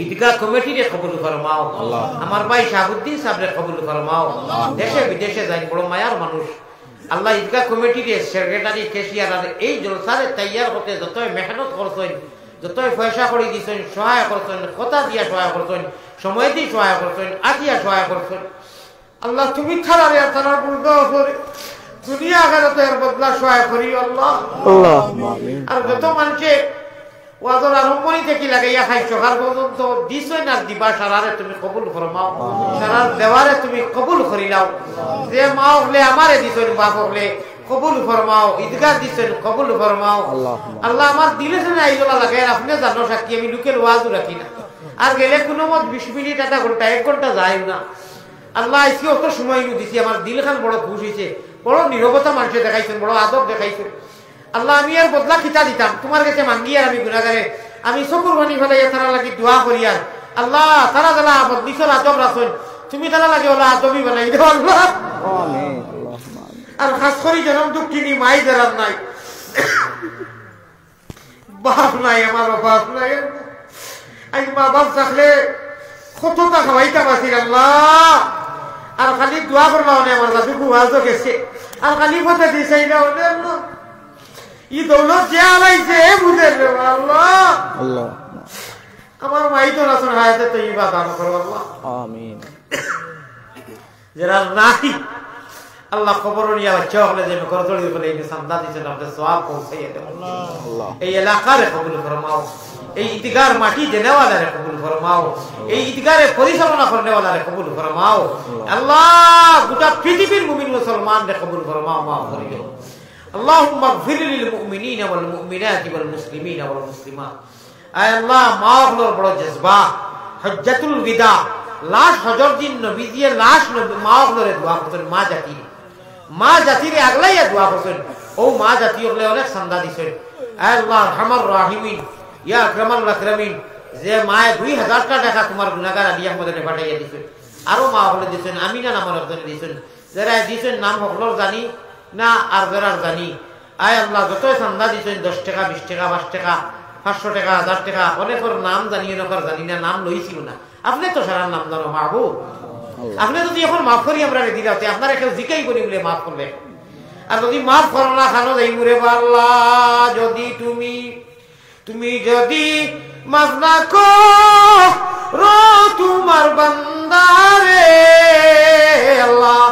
[SPEAKER 1] ঈদগাহ কমিটি রে কবুল ফরমাও আল্লাহ আমার ভাই শাহাবুদ্দিন সাহেব রে কবুল ফরমাও দেশে বিদেশে যাই বড় মায়ার মানুষ আল্লাহ ঈদগাহ কমিটি রে সেক্রেটারি কেশিয়ার এই জলসারে তৈয়ার হতে যত মেহনত করছেন যত পয়সা করে দিছেন সহায় করছেন কথা দিয়া সহায় করছেন সময় দিয়ে সহায় করছেন আজিয়া সহায় করছেন আল্লাহ তুমি ছাড়া রে তারা বুঝা করে দুনিয়া আখিরাতের বদলা সহায় করি আল্লাহ
[SPEAKER 4] আল্লাহুম্মা আমিন
[SPEAKER 1] আর যত মানুষে ওয়াজর আরম্ভনি থেকে লাগাইয়া খাই সকাল পর্যন্ত দিছই না দিবা সারারে তুমি কবুল ফরমাও সারার দেওয়ারে তুমি কবুল করি নাও যে মা হলে আমারে দিছই বাপ হলে কবুল ফরমাও ঈদগাহ দিছেন কবুল ফরমাও আল্লাহ আমার দিলে না এইগুলা লাগাই আপনি জানো সাক্ষী আমি লোকের ওয়াজও রাখি না আর গেলে কোনো মত 20 মিনিট আধা ঘন্টা 1 ঘন্টা যায় না আল্লাহ আজকে অত সময় দিছি আমার দিল খান বড় খুশ হয়েছে বড় নীরবতা মানুষে দেখাইছেন বড় আদব দেখাইছেন আল্লাহ আমি আর বদলা খিতা দিতাম তোমার কাছে মাঙ্গি আর আমি গুনাহগারে আমি চকুর পানি ফেলাইয়া তারা লাগি দোয়া করি আর আল্লাহ তারা যারা বদলিছর আদব রাখেন তুমি তারা লাগে ওলা আদবি বানাই দেও আল্লাহ
[SPEAKER 4] আমিন
[SPEAKER 1] আর খাস করি জনম দুঃখিনী মাই যারা নাই বাপ নাই আমার বাপ নাই আই মা বাপ থাকলে কতটা খাওয়াইতা পারছিল আল্লাহ আর খালি দোয়া করলাম আমার দাদু গুয়াজও গেছে আর খালি কথা দিছে না ই দৌলত যে আলাইছে বুঝে আল্লাহ
[SPEAKER 4] আল্লাহ
[SPEAKER 1] আমার মাই তো রাসুল হায়াতে তো ইবা দান করো আল্লাহ
[SPEAKER 4] আমিন
[SPEAKER 1] যারা নাই আল্লাহ খবর নিয়ে বাচ্চা হলে যে করতলি বলে এই সান্দা দিছেন আপনি সওয়াব পৌঁছাইয়া দেন আল্লাহ এই এলাকারে কবুল ফরমাও এই ঈদগার মাটি দেনেওয়ালারে কবুল ফরমাও এই ঈদগারে পরিচালনা করনেওয়ালারে কবুল ফরমাও আল্লাহ গোটা পৃথিবীর মুমিন মুসলমানরে কবুল ফরমাও মাফ করিও اللهم اغفر للمؤمنين والمؤمنات والمسلمين والمسلمات اي الله মাওলার বড় জজবা হজ্জাতুল বিদা লাশ হজর দিন নবী দিয়ে লাশ নবী মাওলারে দোয়া করতেন মা জাতিরে আগলাইয়া দোয়া করতেন ও মা জাতি হলে অনেক সান্দা দিছেন আয় আল্লাহ আরহামার রাহিমিন ইয়া আকরামাল আকরামিন যে মায়ে 2000 টাকা তোমার গুনাহগার আলী আহমদের পাঠাইয়া দিছেন আরো মা হলে দিছেন আমিনা নামের একজন দিছেন যারা দিছেন নাম হকলর জানি না আর যারা জানি আয় আল্লাহ যত চান্দা দিছেন 10 টাকা 20 টাকা 5 টাকা 500 টাকা 1000 টাকা অনেকের নাম জানিয়ে নকর জানি না নাম লইছিল না আপনি তো সারা নাম জানো মাহবুব আপনি যদি এখন মাফ করি আমরা রেডি রাখতে আপনারা কেউ জিকাই করি বলে মাফ করবে আর যদি মাফ করো না খানো যাই মুরে আল্লাহ যদি তুমি যদি মাফ না করো তোমার বান্দারে আল্লাহ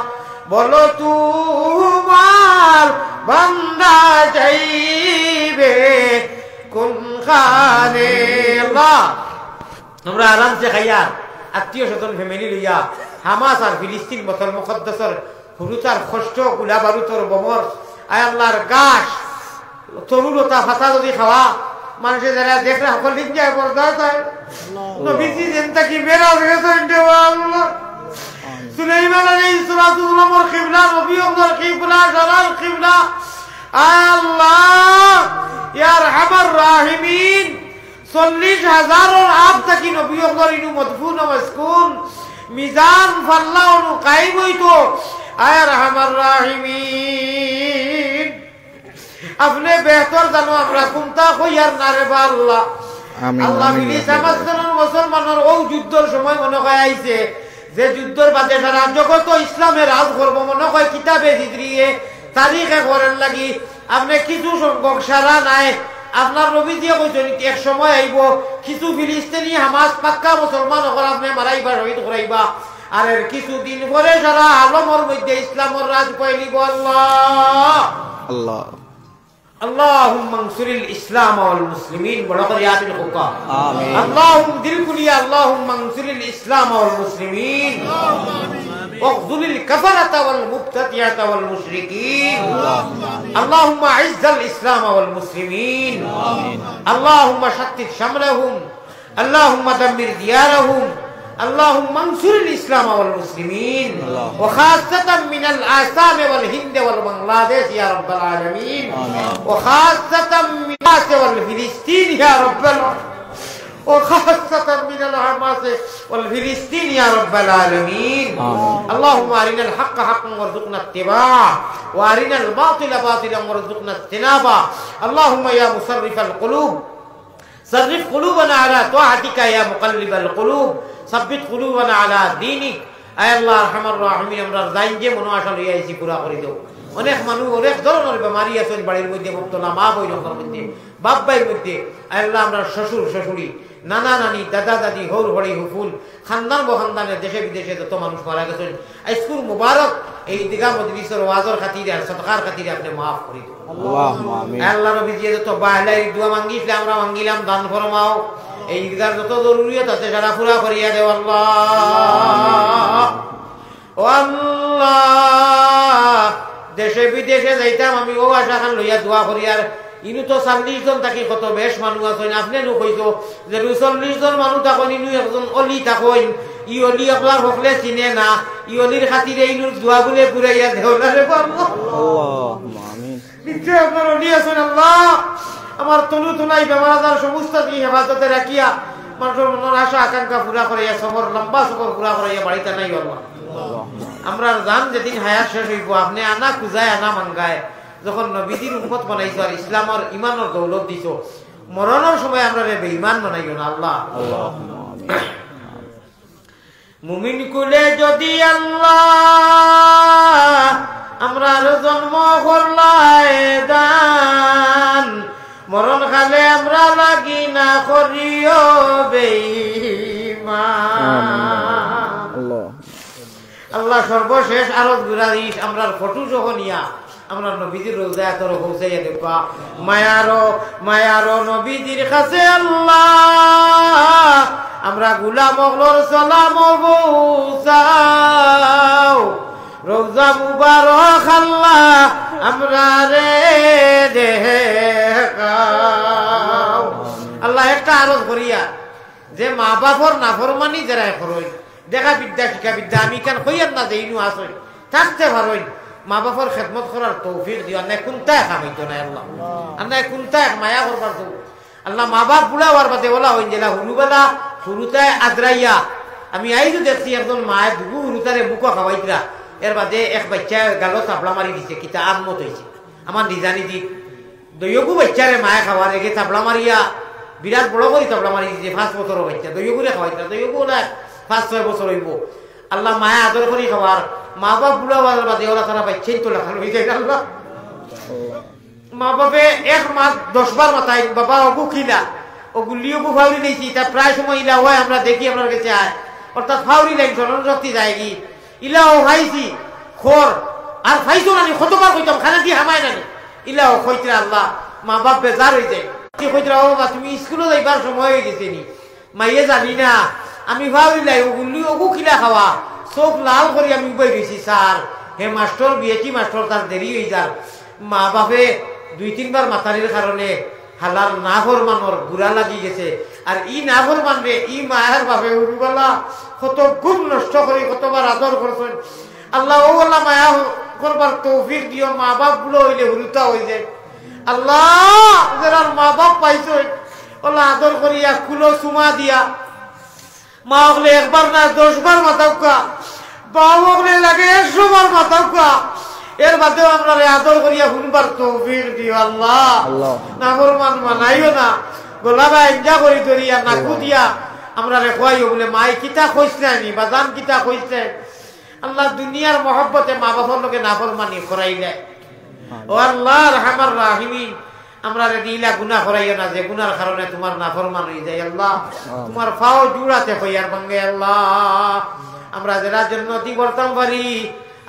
[SPEAKER 1] বলো তোমার বান্দা চাইবে কোনখানে আল্লাহ আমরা আরামসে খাইয়া আত্মীয় স্বজন ফ্যামিলি লইয়া হামাস আর ফিলিস্তিন বতল মুকদ্দাসের হুরুতার কষ্ট গুলা বারুতর বমর আয় আল্লাহর গাছ তরুলতা ফাতা যদি খাওয়া মানুষের যারা দেখলে সকল দিন যায় বরদাস্ত হয় নবীজি যেনটা কি বেরা হয়ে গেছে আল্লাহ সুলাইমান আলাইহিস সালামের কিবলা নবী ওমর কিবলা জালাল কিবলা আয় আল্লাহ ইয়া আরহামার রাহিমিন 40,000 আপ থাকি নবী ওমর ইনু মদফুন ও মাসকুন মিজান ফাল্লাহ নু কায়েম হইতো আয় আরহামার রাহিমিন আপনি বেহতর জানো আমরা কোনটা কইয়ার না রে আল্লাহ আল্লাহ মিলি সমাজের মুসলমানের ও যুদ্ধের সময় মনে হয় আইছে যে যুদ্ধের বাদে সারা জগৎ ইসলামের রাজ করব মনে হয় কিতাবে জিদ্রিয়ে তারিখে করেন লাগি আপনি কিছু সংখ্যক সারা নাই আপনার নবী দিয়ে কইছেন এক সময় আইব কিছু ফিলিস্তিনি হামাস পাক্কা মুসলমান হল আপনি মারাইবা শহীদ করাইবা আর এর কিছুদিন পরে সারা আলমের মধ্যে ইসলামের রাজ পাইলিব আল্লাহ
[SPEAKER 4] আল্লাহ
[SPEAKER 1] اللهم انصر الاسلام والمسلمين برقيات الحقا امين اللهم دلكلي اللهم انصر الاسلام والمسلمين واخذل الكفرة والمبتدعة والمشركين اللهم اعز الاسلام والمسلمين اللهم شتت شملهم اللهم دمر ديارهم اللهم انصر الإسلام والمسلمين وخاصة من الآثام والهند والبنغلاديش يا رب العالمين وخاصة من الحماس والفلسطين يا رب العالمين وخاصة من الحماس والفلسطين يا رب العالمين اللهم أرنا الحق حقا وارزقنا اتباعه وأرنا الباطل باطلا وارزقنا اجتنابه اللهم يا مصرف القلوب صرف قلوبنا على طاعتك يا مقلب القلوب ثبت قلوبنا على دينك আয় আল্লাহ আরহামার রাহিমিন আমরা জানি যে মনো আশা লইয়া আইছি পুরা করে দাও অনেক মানুষ অনেক ধরনের বেমারি আছে বাড়ির মধ্যে মুক্তলা মা বইনকার মধ্যে বাপ ভাইয়ের মধ্যে আয় আল্লাহ আমরা শ্বশুর শাশুড়ি নানা নানি দাদা দাদি হৌর হড়ি হুফুল খানদান বখানদানের দেশে বিদেশে যত মানুষ মারা গেছেন আজকুর মুবারক এই দিঘা মজলিসের ওয়াজের খাতিরে আর সদকার খাতিরে আপনি মাফ করে দিন
[SPEAKER 4] আল্লাহুম্মা আমিন
[SPEAKER 1] আল্লাহ নবী যে যত বাহলাই দোয়া মাঙ্গিছিলাম আমরা মাঙ্গিলাম দান ফরমাও এই দিঘার যত জরুরিয়ত আছে সারা পুরা করিয়া দেও আল্লাহ ও আল্লাহ দেশে বিদেশে যাইতাম আমি ও আশা খান লইয়া দোয়া করি আর ইনু তো 40 জন থাকি কত বেশ মানুষ আছেন আপনি নো কইতো যে 40 জন মানুষ থাকেন ইনু একজন অলি থাকেন ই অলি আপনার হকলে চিনে না ই অলির খাতিরে ইনুর দোয়া বলে পুরাইয়া দেওলারে পারবো
[SPEAKER 4] আল্লাহুম্মা আমিন
[SPEAKER 1] নিশ্চয় আপনার অলি আছেন আল্লাহ আমার তনু তুলাই বেমার আজার সমস্ত কি হেফাজতে রাখিয়া মানুষের মনের আশা আকাঙ্ক্ষা পুরা করাইয়া সফর লম্বা সফর পুরা করাইয়া বাড়িতে নাই আল্লাহ আমরা জান যেদিন হায়াত শেষ হইব আপনি আনা খুঁজায় আনা মাঙ্গায় যখন নবীজির উম্মত বানাইছো আর ইসলাম আর ইমানের দৌলত দিছো মরণের সময় আমরা বেঈমান বানাইও না আল্লাহ মুমিন কুলে যদি আল্লাহ আমরা জন্ম করলাই দান মরণ খালে আমরা লাগি না করিও বেঈমান আল্লাহ সর্বশেষ আরত গুরারিস আমরার ফটো যখনিয়া আমরা নবীজির রোজায় তোর পৌঁছাইয়া দেখবা মায়ারো নবীজির কাছে আল্লাহ আমরা গুলাম অগলর সালাম পৌঁছাও রোজা মুবারক আল্লাহ আমরা রে দেখাও আল্লাহ একটা আরজ করিয়া যে মা বাপর নাফরমানি যারা করই দেখা বিদ্যা শিক্ষা বিদ্যা আমি কেন কইয়ার না যে ইনু আসই থাকতে পারই মা বাপর খেদমত করার তৌফিক দিও না কোনটাই খামাইতো না আল্লাহ আমরা কোনটাই মায়া করবার তো আল্লাহ মা বাপ বুড়া হওয়ার বাদে বলা হইন জেলা হুলুবেলা হুরুতায় আদ্রাইয়া আমি আইজো দেখছি একজন মায়ের দুগু হুরুতারে বুকো খাওয়াইতরা এর বাদে এক বাচ্চা গালো চাপড়া মারি দিছে কিতা আনমত হয়েছে আমার নিজানি দি দৈয়গু বাচ্চারে মায়ে খাওয়ার এগে চাপড়া মারিয়া বিরাট বড় করে চাপড়া মারি দিছে 5 বছরের বাচ্চা দৈয়গুরে খাওয়াইতরা দৈয়গু না 5-6 বছর হইব আল্লাহ মায়া আদর করি খাওয়ার মা বাপ বুড়া হওয়ার বাদে ওরা তারা বাচ্চাই তো লেখানো হয়ে যায় আল্লাহ মা বাপে 1 মাস 10 বার মাথায় বাবা অগু খিলা ওগুলিও ফাউরি দিয়েছি তা প্রায় সময় ইলা হয় আমরা দেখি আপনার কাছে আয় অর্থাৎ ফাউরি লাইন স্মরণ শক্তি যায় কি ইলাও খাইছি খোর আর খাইছো না কতবার কইতাম খানা দিয়ে হামায় না ইলাও কইতরা আল্লাহ মা বাপ বেজার হয়ে যায় কি কইতরা ও বা তুমি স্কুলে যাইবার সময় হয়ে গেছে নি মাইয়ে জানি না আমি ফাউরি লাই ওগুলি ওগু খিলা খাওয়া চোখ লাল করে আমি উপায় গেছি স্যার হে মাস্টার বিয়েছি মাস্টার তার দেরি হয়ে যার মা বাপে 2-3 বার মাতারির কারণে হালাল নাফর মানর গুড়া লাগি গেছে আর ই নাফর মানবে ই মায়ের বাপে উড়ুবালা কত খুব নষ্ট করে কতবার আদর করছেন আল্লাহ ও আল্লাহ মায়া করবার তৌফিক দিও মা বাপ গুলো হইলে হুরুতা হয়ে যায় আল্লাহ যারা মা বাপ পাইছো ওলা আদর করিয়া কুলো চুমা দিয়া মা হলে 1 বার না 10 বার মাথাউকা বাবা হলে লাগে 100 বার মাথাউকা এর বাদেও আমরা আদর করিয়া শুনবার তৌফিক দিও আল্লাহ নাফরমান মানাইও না গোলাবা ইঞ্জা করি ধরিয়া নাকু দিয়া আমরা খোয়াইও বলে মাই কিতা কইছনি বাজান কিতা কইছে আল্লাহ দুনিয়ার মহব্বতে মা বাবার লোকে নাফরমানি করাইলে ও আল্লাহ রহমান রাহিমিন আমরা দিলা গুনাহ করাইও না যে গুনার কারণে তোমার নাফরমান হয়ে যায় আল্লাহ তোমার ফাও জুড়াতে কইয়ার ভাঙে আল্লাহ আমরা যারা জান্নাতি বর্তম পারি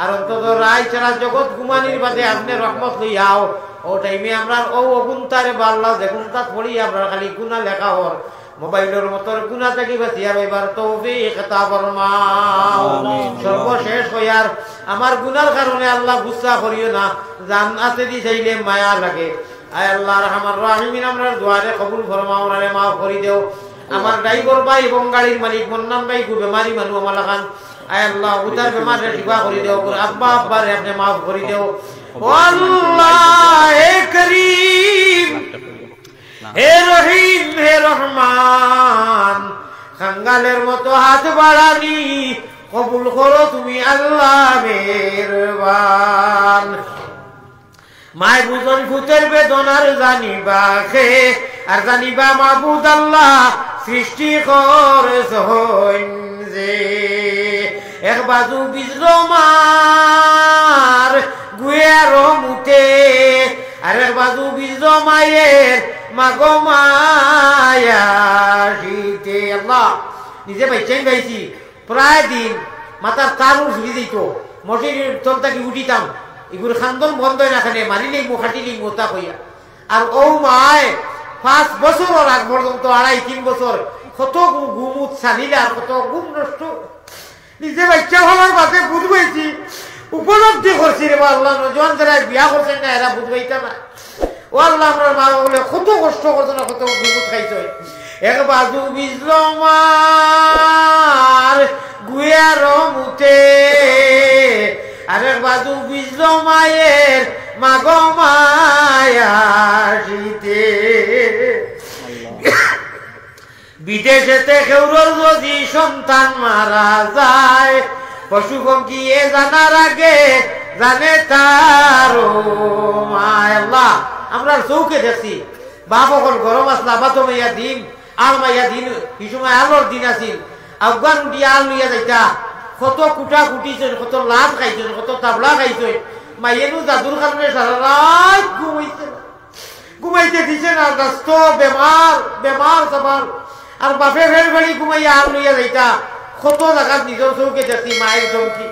[SPEAKER 1] আর অন্তত রায় ছাড়া জগৎ গুমানির বাদে আপনি রহমত লইয়াও ও টাইমে আমরা ও অগুনতারে বাল্লা যেগুনতা পড়ি আমরা খালি গুনাহ লেখা হর মোবাইলের মতর গুনাহ থেকে বাঁচিয়া রইবার তৌফিক আতা ফরমাও সর্বশেষ হইয়ার আমার গুনার কারণে আল্লাহ গুসা করিও না জান্নাতে দি চাইলে মায়া লাগে আয় আল্লাহ রহমান রাহিমিন আমরা দুয়ারে কবুল ফরমাও রে মাফ করি দেও আমার ড্রাইভার ভাই এবং গাড়ির মালিক মন্নান ভাই খুব বেমারি মানুষ আমার লাগান আয় আল্লাহ উতার বেমারে শিফা করে দেও আব্বা আব্বারে আপনি মাফ করে দেও ও আল্লাহ হে করিম হে রহিম হে রহমান খাঙ্গালের মতো হাত বাড়ানি কবুল করো তুমি আল্লাহ মেহেরবান মায় বুঝন ভূতের বেদনার জানিবা খে আর জানিবা মাবুদ আল্লাহ সৃষ্টি করেছ যে এক বাজু বিজলো মার গুয়ার মুতে আর এক বাজু বিজলো মায়ের মাগো মায়া শীতে আল্লাহ নিজে বাইচাই গাইছি প্রায় দিন মাথার তারও ঝুলি দিত মোটির তলটাকে উঠিতাম এগুলো খান্দন বন্ধ না খানে মারিলেই মো খাটিলেই মোতা কইয়া আর ও মায় 5 বছর আগ পর্যন্ত 2.5-3 বছর কত গুমুত ছানিলে আর কত গুম নষ্ট নিজে বাচ্চা হওয়ার বাদে বুঝবাইছি উপলব্ধি করছি রে আল্লাহ নজন যারা বিয়া করছেন না এরা বুঝবাইতা না ও আল্লাহ আমার মা বলে কত কষ্ট করছো না কত গুমুত খাইছো এক বাজু বিজলমার গুয়ার মুতে আরেক বাজু বিজল মায়ের মাগো মায়া শীতে বিদেশেতে কেউর যদি সন্তান মারা যায় পশু পঙ্কিয়ে জানার আগে জানে তার মায় আল্লাহ আমরা চৌকে দেখছি বাপ অকল গরম আসলা বা তো মাইয়া দিন আর মাইয়া দিন এই সময় আলোর দিন আছিল আফগান উঠিয়া আল লইয়া যাইতা কত কুটা কুটিছেন কত লাভ খাইছেন কত তাবলা খাইছেন মাইয়েনু জাদুর কারণে সারা রাত ঘুমাইতে দিছেন আর রাস্ত বেমার সবার আর বাপে ফের ফেরি ঘুমাইয়া আর লইয়া যাইতা কত জায়গা নিজের চৌকে দেখছি মায়ের চৌকি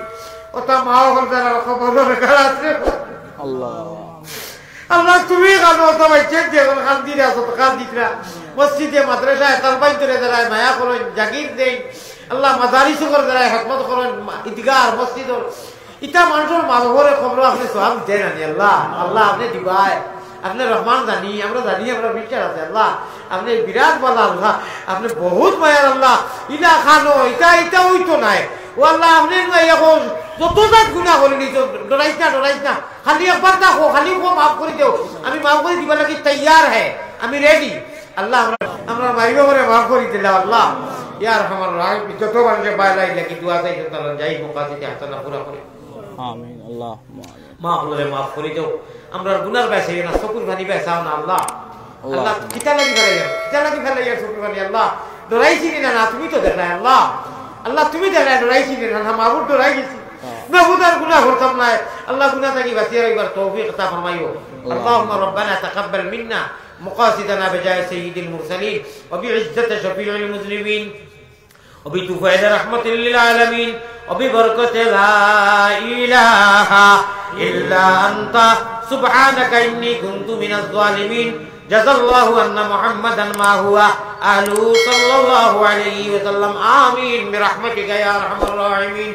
[SPEAKER 1] ওটা মাও হল তারা খবর আছে আল্লাহ তুমি কানো তো বাইছেন দেখুন কান্দি আছো তো কান্দিরা মসজিদে মাদ্রাসায় তালবাই ধরে দাঁড়ায় মায়া করেন জাগির দেন আল্লাহ মাদারিস করে দাঁড়ায় হকমত করেন ঈদগাহ মসজিদ ইটা মানুষের মানবরে খবর আপনি সব দেন আনি আল্লাহ আল্লাহ আপনি দিবাই আপনি রহমান জানি আমরা বিচার আছে আল্লাহ আপনি বিরাট বলা আল্লাহ আপনি বহুত মায়ার আল্লাহ ইলা খানো এটা ওইতো নাই ও আল্লাহ আপনি এখন যত জাত গুণা করে নিছ ডরাইস না খালি একবার দেখো খালি মাফ করে দেও আমি মাফ করে দিবা লাগি তৈয়ার হ্যাঁ আমি রেডি আল্লাহ আমরা বাইরে করে মাফ করে দিলাম আল্লাহ ইয়ার আমার যত মানুষের বাইরে লাগি দোয়া চাই যাই মোকাজিতে হাসানা পুরা করে
[SPEAKER 4] আমিন আল্লাহ
[SPEAKER 1] মাফ করে মাফ করে দেও আমরা গুনার বেসে না চকুর পানি বেসাও না আল্লাহ আল্লাহ কিতা লাগি ফেলে চকুর পানি আল্লাহ ডরাইছি না তুমি তো দেখায় আল্লাহ আল্লাহ তুমি দেখায় ডরাইছি না মাহবুব ডরাই গেছি মাহবুদার গুনাহ করতাম না আল্লাহ গুনাহ থেকে বাঁচিয়ে রাখবার তৌফিক আতা ফরমাইও اللهم ربنا تقبل منا مقاصدنا بجاه سيد المرسلين وبعزة شفيع المذنبين وبتفيض رحمة للعالمين وببركة لا إله إلا أنت سبحانك إني كنت من الظالمين جزا الله أن محمدا ما هو أهله صلى الله عليه وسلم آمين برحمتك يا أرحم الراحمين